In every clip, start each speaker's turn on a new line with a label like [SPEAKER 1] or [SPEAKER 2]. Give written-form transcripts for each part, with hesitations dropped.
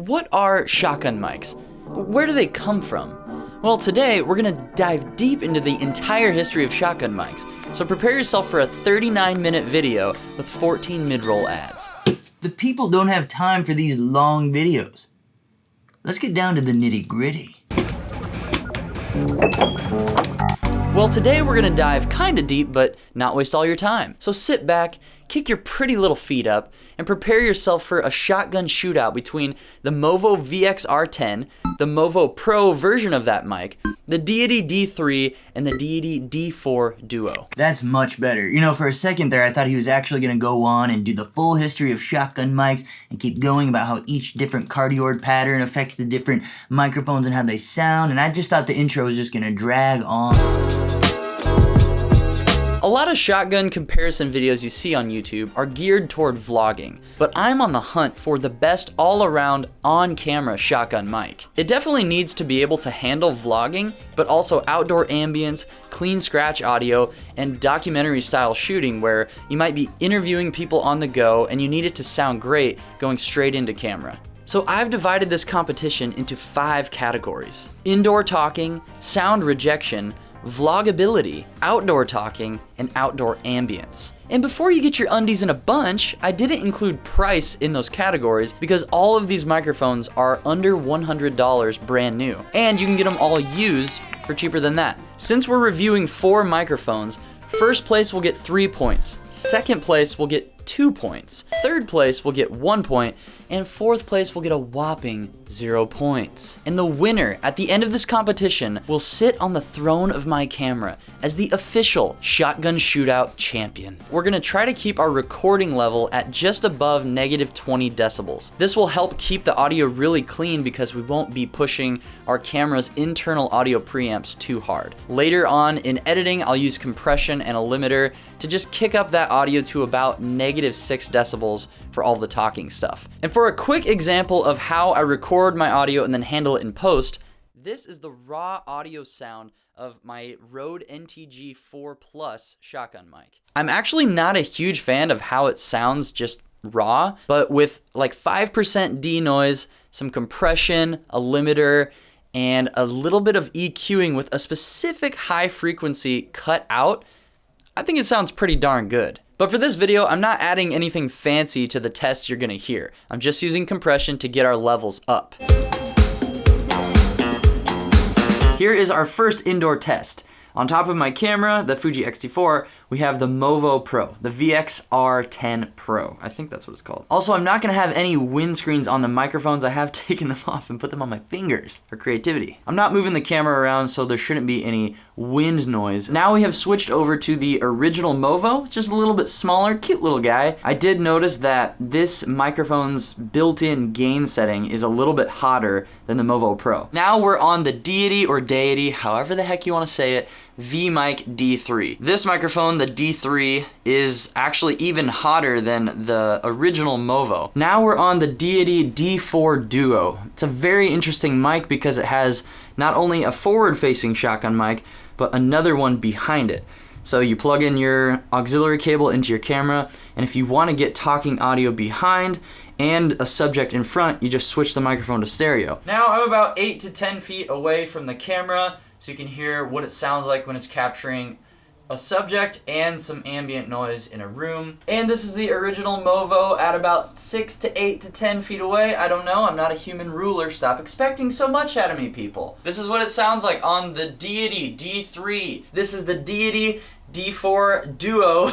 [SPEAKER 1] What are shotgun mics? Where do they come from? Well, today we're gonna dive deep into the entire history of shotgun mics, so prepare yourself for a 39-minute video with 14 mid-roll ads.
[SPEAKER 2] The people don't have time for these long videos. Let's get down to the nitty-gritty.
[SPEAKER 1] Well, today we're gonna dive kinda deep, but not waste all your time. So sit back, kick your pretty little feet up, and prepare yourself for a shotgun shootout between the Movo VXR10, the Movo Pro version of that mic, the Deity D3, and the Deity D4 Duo.
[SPEAKER 2] That's much better. You know, for a second there, I thought he was actually gonna go on and do the full history of shotgun mics and keep going about how each different cardioid pattern affects the different microphones and how they sound, and I just thought the intro was just gonna drag on.
[SPEAKER 1] A lot of shotgun comparison videos you see on YouTube are geared toward vlogging, but I'm on the hunt for the best all-around on-camera shotgun mic. It definitely needs to be able to handle vlogging, but also outdoor ambience, clean scratch audio, and documentary-style shooting where you might be interviewing people on the go and you need it to sound great going straight into camera. So I've divided this competition into 5 categories: indoor talking, sound rejection, vlogability, outdoor talking, and outdoor ambience. And before you get your undies in a bunch, I didn't include price in those categories because all of these microphones are under $100 brand new, and you can get them all used for cheaper than that. Since we're reviewing 4 microphones, first place will get 3 points, second place will get 2 points, third place will get 1 point, and fourth place will get a whopping 0 points. And the winner at the end of this competition will sit on the throne of my camera as the official shotgun shootout champion. We're gonna try to keep our recording level at just above -20 decibels. This will help keep the audio really clean because we won't be pushing our camera's internal audio preamps too hard. Later on in editing, I'll use compression and a limiter to just kick up that audio to about -6 decibels for all the talking stuff. And for a quick example of how I record my audio and then handle it in post, this is the raw audio sound of my Rode NTG 4 Plus shotgun mic. I'm actually not a huge fan of how it sounds just raw, but with like 5% denoise, some compression, a limiter, and a little bit of EQing with a specific high frequency cut out, I think it sounds pretty darn good. But for this video, I'm not adding anything fancy to the tests you're gonna hear. I'm just using compression to get our levels up. Here is our first indoor test. On top of my camera, the Fuji X-T4, we have the Movo Pro, the VXR10 Pro. I think that's what it's called. Also, I'm not gonna have any windscreens on the microphones. I have taken them off and put them on my fingers for creativity. I'm not moving the camera around, so there shouldn't be any wind noise. Now we have switched over to the original Movo, just a little bit smaller, cute little guy. I did notice that this microphone's built-in gain setting is a little bit hotter than the Movo Pro. Now we're on the Deity or Deity, however the heck you wanna say it, V-Mic D3. This microphone, the D3, is actually even hotter than the original Movo. Now we're on the Deity D4 Duo. It's a very interesting mic because it has not only a forward-facing shotgun mic, but another one behind it. So you plug in your auxiliary cable into your camera, and if you want to get talking audio behind and a subject in front, you just switch the microphone to stereo. Now I'm about 8 to 10 feet away from the camera, so you can hear what it sounds like when it's capturing a subject and some ambient noise in a room. And this is the original Movo at about 6 to 8 to 10 feet away. I don't know, I'm not a human ruler. Stop expecting so much out of me, people. This is what it sounds like on the Deity D3. This is the Deity D4 Duo.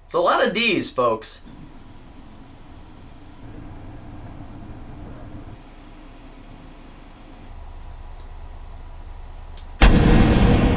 [SPEAKER 1] It's a lot of D's, folks.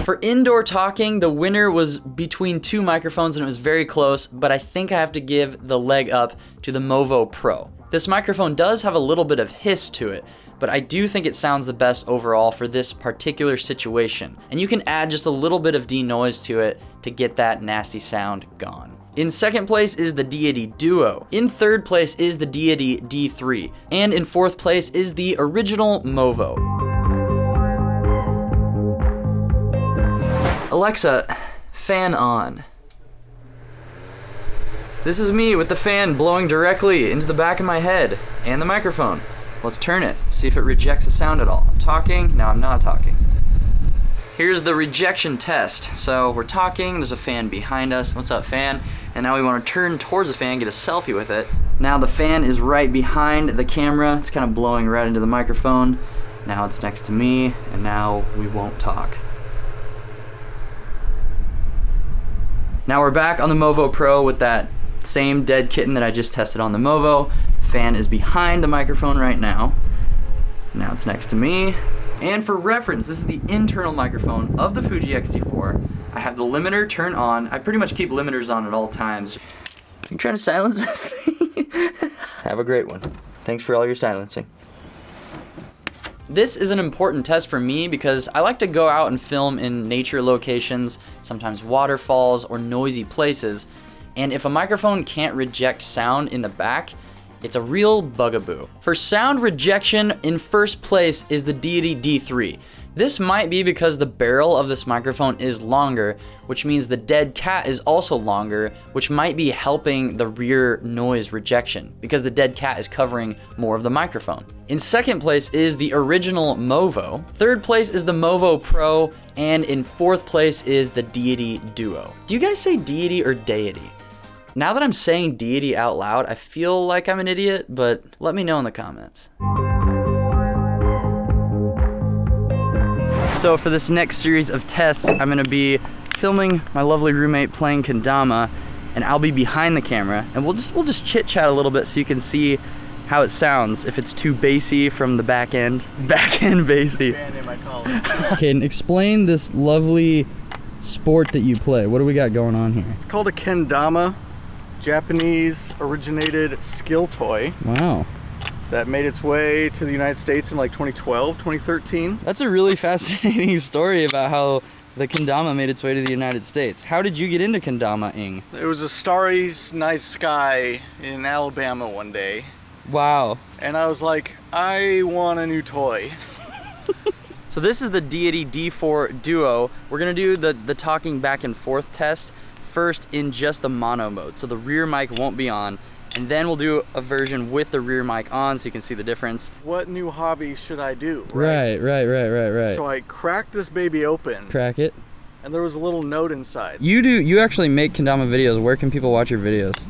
[SPEAKER 1] For indoor talking, the winner was between 2 microphones and it was very close, but I think I have to give the leg up to the Movo Pro. This microphone does have a little bit of hiss to it, but I do think it sounds the best overall for this particular situation. And you can add just a little bit of denoise to it to get that nasty sound gone. In second place is the Deity Duo. In third place is the Deity D3. And in fourth place is the original Movo. Alexa, fan on. This is me with the fan blowing directly into the back of my head and the microphone. Let's turn it, see if it rejects the sound at all. I'm talking, now I'm not talking. Here's the rejection test. So we're talking, there's a fan behind us. What's up, fan? And now we want to turn towards the fan, get a selfie with it. Now the fan is right behind the camera. It's kind of blowing right into the microphone. Now it's next to me, and now we won't talk. Now we're back on the Movo Pro with that same dead kitten that I just tested on the Movo. Fan is behind the microphone right now. Now it's next to me. And for reference, this is the internal microphone of the Fuji X-T4. I have the limiter turned on. I pretty much keep limiters on at all times. You trying to silence this thing? Have a great one. Thanks for all your silencing. This is an important test for me because I like to go out and film in nature locations, sometimes waterfalls or noisy places. And if a microphone can't reject sound in the back, it's a real bugaboo. For sound rejection, in first place is the Deity D3. This might be because the barrel of this microphone is longer, which means the dead cat is also longer, which might be helping the rear noise rejection because the dead cat is covering more of the microphone. In second place is the original Movo. Third place is the Movo Pro, and in fourth place is the Deity Duo. Do you guys say Deity or Deity? Now that I'm saying Deity out loud, I feel like I'm an idiot, but let me know in the comments. So for this next series of tests, I'm gonna be filming my lovely roommate playing kendama, and I'll be behind the camera, and we'll just chit chat a little bit so you can see how it sounds, if it's too bassy from the back end. Back end bassy. Okay, and explain this lovely sport that you play. What do we got going on here?
[SPEAKER 3] It's called a kendama. Japanese originated skill toy.
[SPEAKER 1] Wow.
[SPEAKER 3] That made its way to the United States in like 2012, 2013.
[SPEAKER 1] That's a really fascinating story about how the kendama made its way to the United States. How did you get into kendama-ing?
[SPEAKER 3] It was a starry night sky in Alabama one day.
[SPEAKER 1] Wow.
[SPEAKER 3] And I was like, I want a new toy.
[SPEAKER 1] So this is the Deity D4 Duo. We're gonna do the talking back and forth test first in just the mono mode. So the rear mic won't be on, and then we'll do a version with the rear mic on so you can see the difference.
[SPEAKER 3] What new hobby should I do?
[SPEAKER 1] Right.
[SPEAKER 3] So I cracked this baby open.
[SPEAKER 1] Crack it.
[SPEAKER 3] And there was a little note inside.
[SPEAKER 1] You actually make kendama videos. Where can people watch your videos?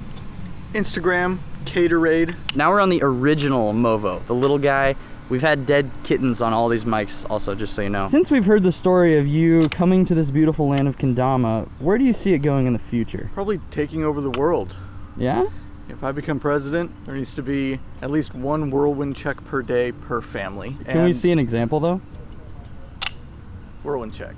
[SPEAKER 3] Instagram, Caterade.
[SPEAKER 1] Now we're on the original Movo, the little guy. We've had dead kittens on all these mics also, just so you know. Since we've heard the story of you coming to this beautiful land of kendama, where do you see it going in the future?
[SPEAKER 3] Probably taking over the world.
[SPEAKER 1] Yeah?
[SPEAKER 3] If I become president, there needs to be at least one whirlwind check per day per family.
[SPEAKER 1] Can we see an example though?
[SPEAKER 3] Whirlwind check.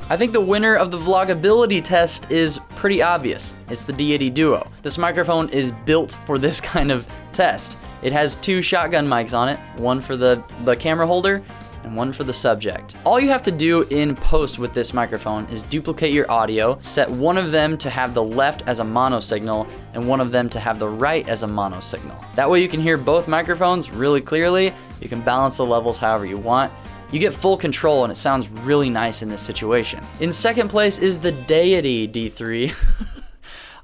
[SPEAKER 1] I think the winner of the vlogability test is pretty obvious. It's the Deity Duo. This microphone is built for this kind of test. It has two shotgun mics on it, one for the camera holder and one for the subject. All you have to do in post with this microphone is duplicate your audio, set one of them to have the left as a mono signal and one of them to have the right as a mono signal. That way you can hear both microphones really clearly. You can balance the levels however you want. You get full control and it sounds really nice in this situation. In second place is the Deity D3.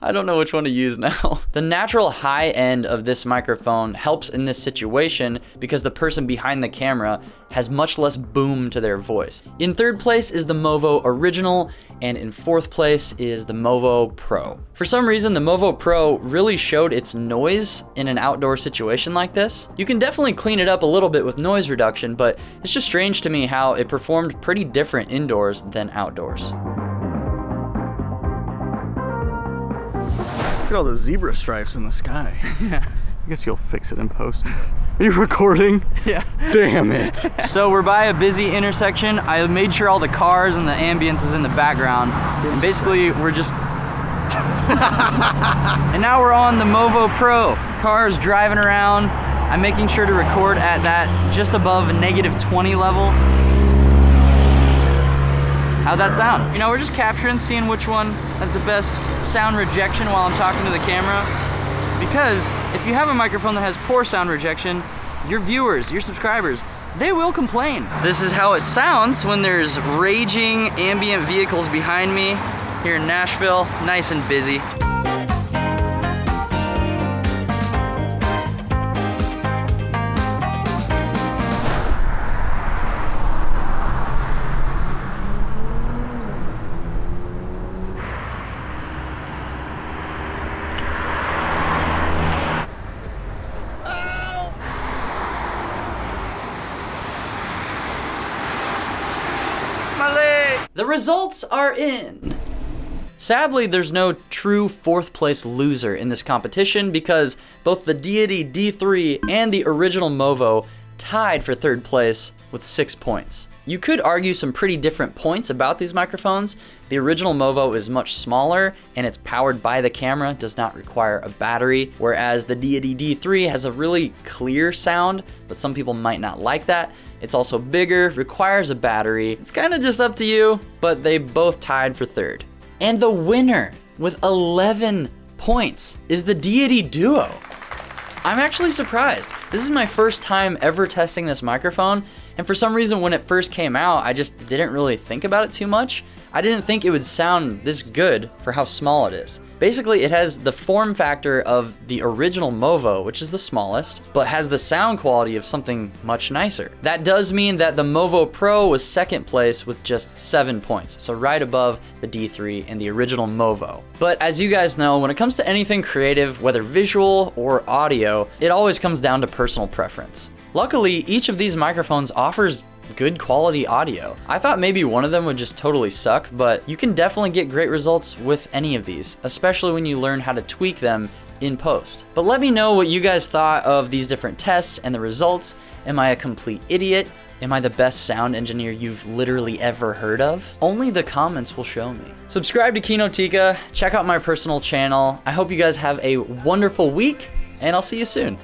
[SPEAKER 1] I don't know which one to use now. The natural high end of this microphone helps in this situation because the person behind the camera has much less boom to their voice. In third place is the Movo Original, and in fourth place is the Movo Pro. For some reason, the Movo Pro really showed its noise in an outdoor situation like this. You can definitely clean it up a little bit with noise reduction, but it's just strange to me how it performed pretty different indoors than outdoors.
[SPEAKER 3] Look at all the zebra stripes in the sky. Yeah. I guess you'll fix it in post. Are you recording? Yeah. Damn it.
[SPEAKER 1] So we're by a busy intersection. I made sure all the cars and the ambience is in the background. And basically we're just... And now we're on the Movo Pro. Cars driving around. I'm making sure to record at that just above -20 level. How'd that sound? You know, we're just capturing, seeing which one has the best sound rejection while I'm talking to the camera. Because if you have a microphone that has poor sound rejection, your viewers, your subscribers, they will complain. This is how it sounds when there's raging ambient vehicles behind me here in Nashville, nice and busy. The results are in. Sadly, there's no true 4th place loser in this competition because both the Deity D3 and the original Movo tied for 3rd place with 6 points. You could argue some pretty different points about these microphones. The original Movo is much smaller and it's powered by the camera, does not require a battery, whereas the Deity D3 has a really clear sound, but some people might not like that. It's also bigger, requires a battery. It's kind of just up to you, but they both tied for 3rd. And the winner with 11 points is the Deity Duo. I'm actually surprised. This is my first time ever testing this microphone, and for some reason when it first came out, I just didn't really think about it too much. I didn't think it would sound this good for how small it is. Basically, it has the form factor of the original Movo, which is the smallest, but has the sound quality of something much nicer. That does mean that the Movo Pro was 2nd place with just 7 points, so right above the D3 and the original Movo. But as you guys know, when it comes to anything creative, whether visual or audio, it always comes down to personal preference. Luckily, each of these microphones offers good quality audio. I thought maybe one of them would just totally suck, but you can definitely get great results with any of these, especially when you learn how to tweak them in post. But let me know what you guys thought of these different tests and the results. Am I a complete idiot? Am I the best sound engineer you've literally ever heard of? Only the comments will show me. Subscribe to Kinotika, check out my personal channel. I hope you guys have a wonderful week, and I'll see you soon.